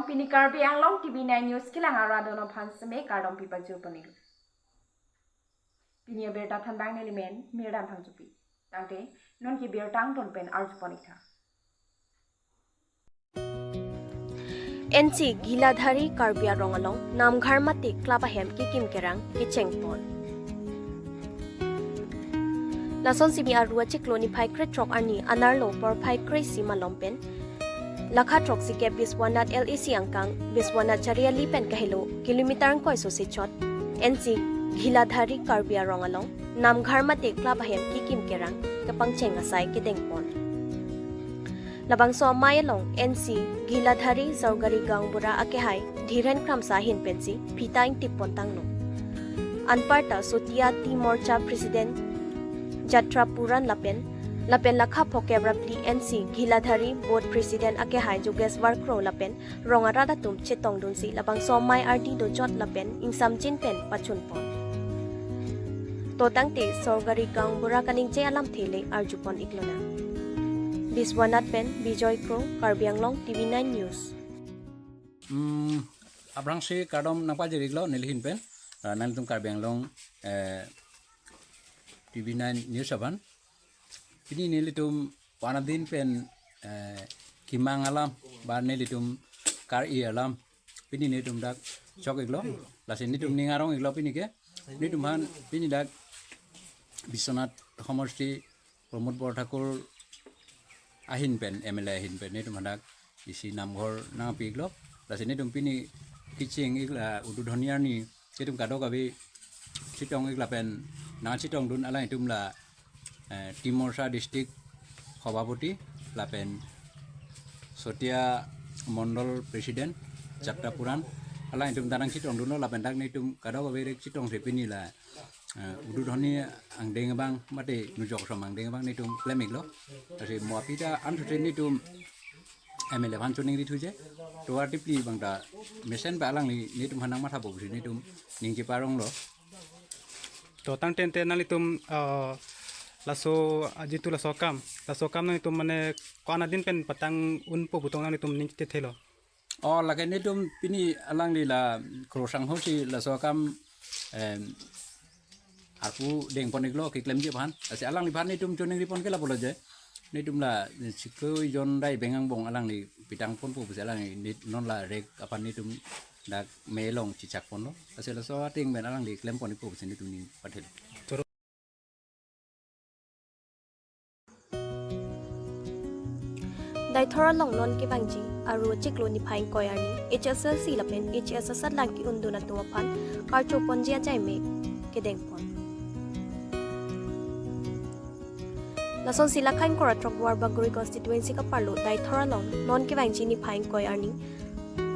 pinikar bi Anglong TV9 news kilang aradono phansme kardom pipaju panik pinia berta thanbang nelimen mirdan thangjupi tangte non ki bertang ton pen arju panikha NC Giladhari Karbia Rongalong Namghar Mati Klabahem Kikim Kerang Kichengpon Lason Simi Arua Chikloni Pai Kretrok Arni Anarlo Por Pai Crazy Malompen Lakha Trok Sike Biswanat LEC Angkang Biswanat Charia Lipen Kahilo Kilometer Koi Sosichot NC Giladhari Karbia Rongalong Namghar Mati Klabahem Kikim Kerang Kapangcheng Asai Kidengpon Labang so mayalong NC Giladhari Zaugari Gangbura Akehai Dhiren Kramsa Hinpensi Pitaing Tipontang no Anparta Sotia Timorcha President Jatra Puran Lapen Lakha Pokebrapli NC Giladhari Board President Akehai Juges Warkro Lapen Rongarada Tum Chetong Dunsi Labang so may RD do Jot Lapen Ingsam Jinpen Pachunpon Totang Te Zaugari Gangbura Kaning Che Alam Thele Arjupon Iklona Biswanat Ben, Bijoy Crow, Karbi Anglong TV9 News. Abrang si kardom napa jeriglo nilhin pen nalitum Karbi Anglong TV9 News aban. Ini nilitum wanadin pen kimang alam bar nilitum kar I alam. Ini nilitum dak chok iglo. Lasin nilitum ningarong iglo pini ke. Nilitum han pini dak Biswanat Homosti Pramod Borthakur ahin pen MLA ahin pen itu madak isi namghor nang piglo lasini tumpini kiching igla ududhoniar ni situm kado kabi sitong igla pen na sitong dun ala itum la Timorcha district Khobapoti la pen Sotia Mondol President Jatra Puran ala itum tarang sitong dun la pen dak ni tum kado kabi sitong repini la ududhoni ang dengbang mate nujok somang dengbang ni tum klemik lo kasi muapita anthute ni tum MLA van chuning ri thuje to artipli bangda mesen ba alang ni tum hanang matha bo ni tum ningki parong lo to tang ten ten nali tum laso ajitu laso kam nang tum mane kona din pen patang un po butong nang tum ning te thelo lagay ni tum pini alang ni la krosang hosi laso kam aku deng pon iglo ki klem je ban asi alang ni ban ni tum chuning ri pon ke la bolo je ni tum la sikoi jon dai bengang bong alang ni pitang pon pu buse alang ni non la rek apan ni tum dak melong cicak pon lo asi la so ting ben alang ni klem pon pu buse ni tum ni pathel Dai thora long non ki bangji aru chikloni phain koyani APHLC lapen APHLC lang ki unduna tuapan karcho ponjia jaime kedengpon Lason sila kain kora trok Warbaguri constituency ka parlo dai thora long non ki bangji ni phain koyani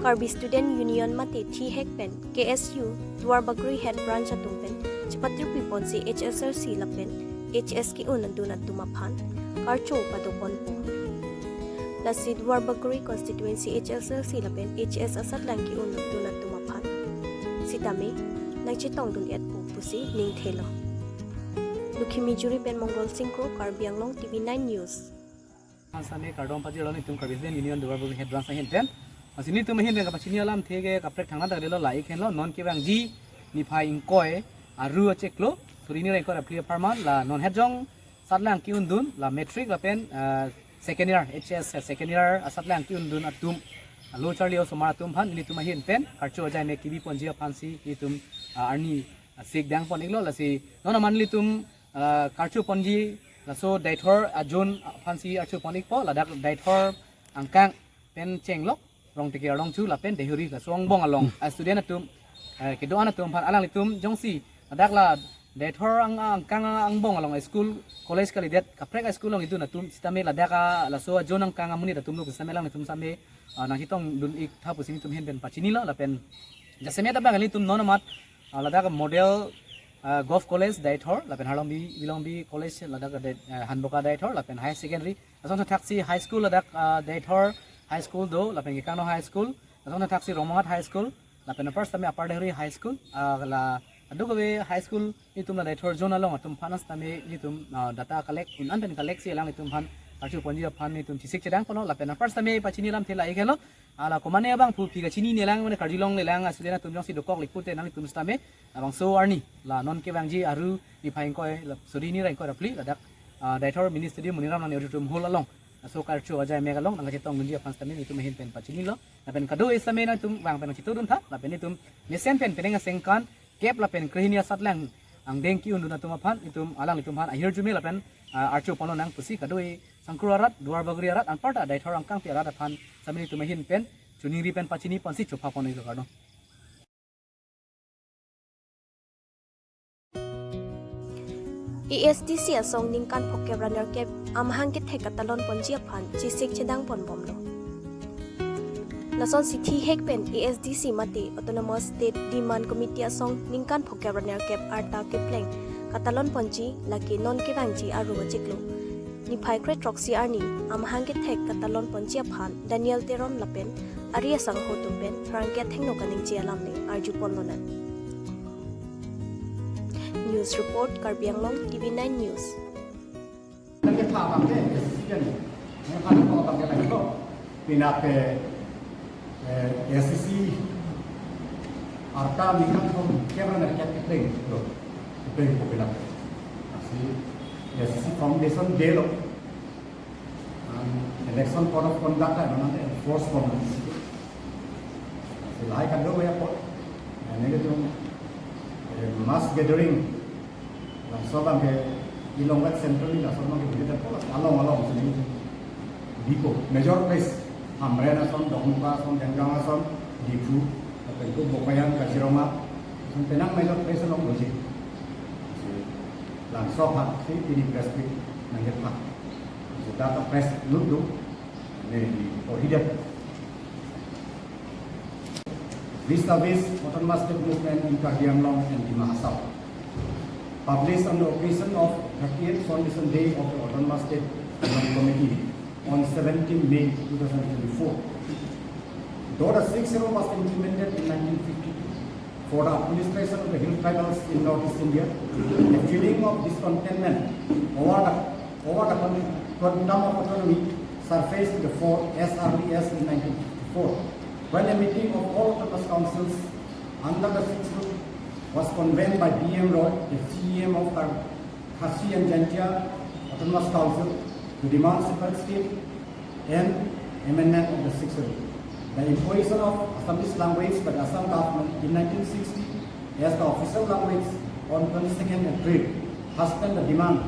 Karbi Student Union mate thi hekpen KSU Warbaguri head branch atumpen chipatri pipon si APHLC lapen HS ki unanduna tumaphan karcho padopon po Lasid Warbaguri constituency APHLC lapen HS asat lang ki unanduna tumaphan sitame nagchitong dun et po pusi ning thelo Lukhimi Juri pen Mongol Singkro Karbi Anglong TV9 News Asame kardom pajilo ni tum Karbi Union Warbaguri head branch hen ten asini tum hin ka pachini alam thege kaprek thangna da lelo lai khen lo non ke bang ji ni phai ingkoi aru cheklo surini rai ko apli farman la non hejong satlang ki undun la metric la pen second year HS second year asatlang ki undun atum lo charli o somara tum phan ni tum hin pen karcho jai me kibi ponji phansi ki tum arni sik dang pon iglo la si non manli tum karcho ponji la so daithor ajun phansi archo ponik po la dak daithor angkang pen chenglok rong tiki rong chu la pen dehuri la song bong along student atum kedo an atum phan alang litum jongsi dak la daithor angkang ang bong along school college kali det kaprek school long itu natum sitame la daka la so ajun angkang amuni datum lu sitame lang natum same na hitong dun ik thapu sini tum hen pen pachini la pen jaseme ta bangali tum nonamat la daka model golf college daithor la pen halong bi college la daka hanboka daithor la pen high secondary asong taxi high school la dak daithor high school do la pen kano high school asong taxi romangat high school la pen first tame upper degree high school la adugawe high school itum la daithor zona long atum phanas tame itum data collect un anten collect si lang itum phan archu ponji aphan ni tum chisik chedang pono la pena first time pachini lam thela ikelo ala komane bang phu phi ga chini nelang mane kardilong lelang asudena tum jong si dokok likute nang tum stame abang so arni la non ke bang ji aru ni phaing koi sori ni rai ko rapli la dak daitor ministry muniram nang tum hol along so karchu ajai megalong nang chetong gunji aphan stame ni tum hin pen pachini lo la pen kado isame na tum bang pen chiturun tha la pen tum mesen pen penenga sengkan kep la pen krihinia satlang ang dengki unduna tum aphan itum alang itum han ahir jumi la pen archu pono nang pusi kadoi sangkurarat duar bagri arat an parta daitor angkang pi arat aphan samini tum hin pen chuning ri pen pachini pansi chopa pono ilo kado ESDC asong ningkan phokke runner ke amhang ke thek katalon ponji aphan chisik chedang pon bomlo nason city hek pen ESDC mati autonomous state demand committee asong ningkan phokke runner ke arta ke pleng katalon ponji laki non ke bangji aru chiklo ni phai kre troxy arni amhang ke thek katalon ponji aphan Daniel Terom lapen aria sang ho tumpen franke thengno kaning chi alam ni arju ponlonan News report Anglong Tv9 News. Nanti apa bangke sekian, nanti apa bangke lagi kok, pinape SCC, arta mingkat pun kemana nak cakap peng, lo, peng pun pinape, asi SCC Foundation day lo, election code of conduct ada nanti enforcement, asi lahir kan lo ya pot, ini tu mass gathering. Soalnya ke Ilongwet Central ini, soalnya ke kita pola along sini Dipo, major place, Amrena son, Dongpa son, Anglong son, Dipu, atau itu Bokayan, Kaciroma, son tenang major place long logi. Langsung hak si ini press pick nangget hak. Data press ludu, ini hidup. Vis-a-vis autonomous state movement in Anglong and di Mahasau. Published on the occasion of 30th Foundation Day of the Autonomous State Committee on 17 May 2024. Though the 6-0 was implemented in 1952 for the administration of the hill tribals in Northeast India, a feeling of discontentment over the quantum of autonomy surfaced to the fore as early as in 1954, when a meeting of all autonomous councils under the 6th was convened by B.M. Roy, the CEM of Khasi and Jantia Autonomous Council, to demand separate state and amendment of the 6th Schedule. The imposition of Assamese language by the Assam government in 1960 as the official language on 22nd April hastened the demand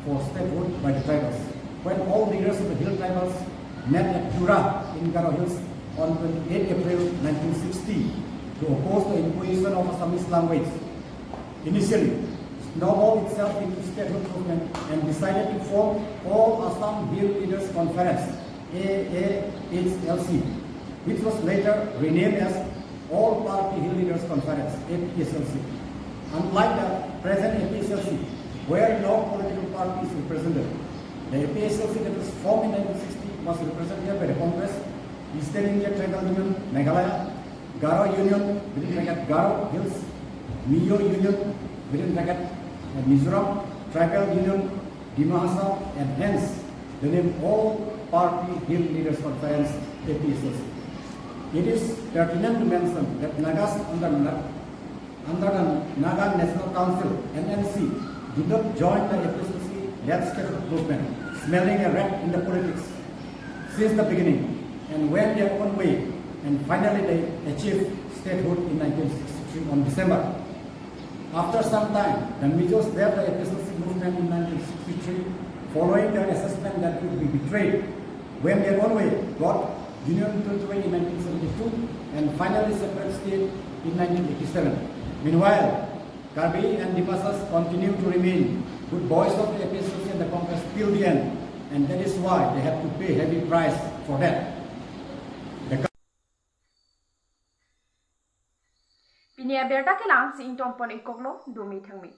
for statehood by the tribals. When all leaders of the hill tribals met at Tura in Garo Hills on 28 April 1960, to oppose the imposition of Assamese language. Initially, snowballed itself into statehood movement and decided to form All Assam Hill Leaders Conference (APHLC), which was later renamed as All Party Hill Leaders Conference (APHLC). Unlike the present APHLC, where no political party is represented, the APHLC that was formed in 1960 was represented by the Congress, Eastern India Tribal Union, Meghalaya, Garo Union within bracket Garo Hills, Mio Union within bracket Mizoram, Tribal Union, Dimahasa, and hence the name All Party Hill Leaders Conference APHLC. It is pertinent to mention that Nagas under the Naga National Council (NNC) did not join the APHLC-led statehood movement, smelling a rat in the politics since the beginning, and went their own way. And finally, they achieved statehood in 1963 on December. After some time, the Mijos left the APHLC movement in 1963, following their assessment that it would be betrayed, went their own way, got Union Territory in 1972, and finally separate state in 1987. Meanwhile, Karbi and Dimasas continue to remain good boys of the APHLC and the Congress till the end, and that is why they have to pay heavy price for that. Pinia berta ke lang si intong pon ikoklo dumi thangmi.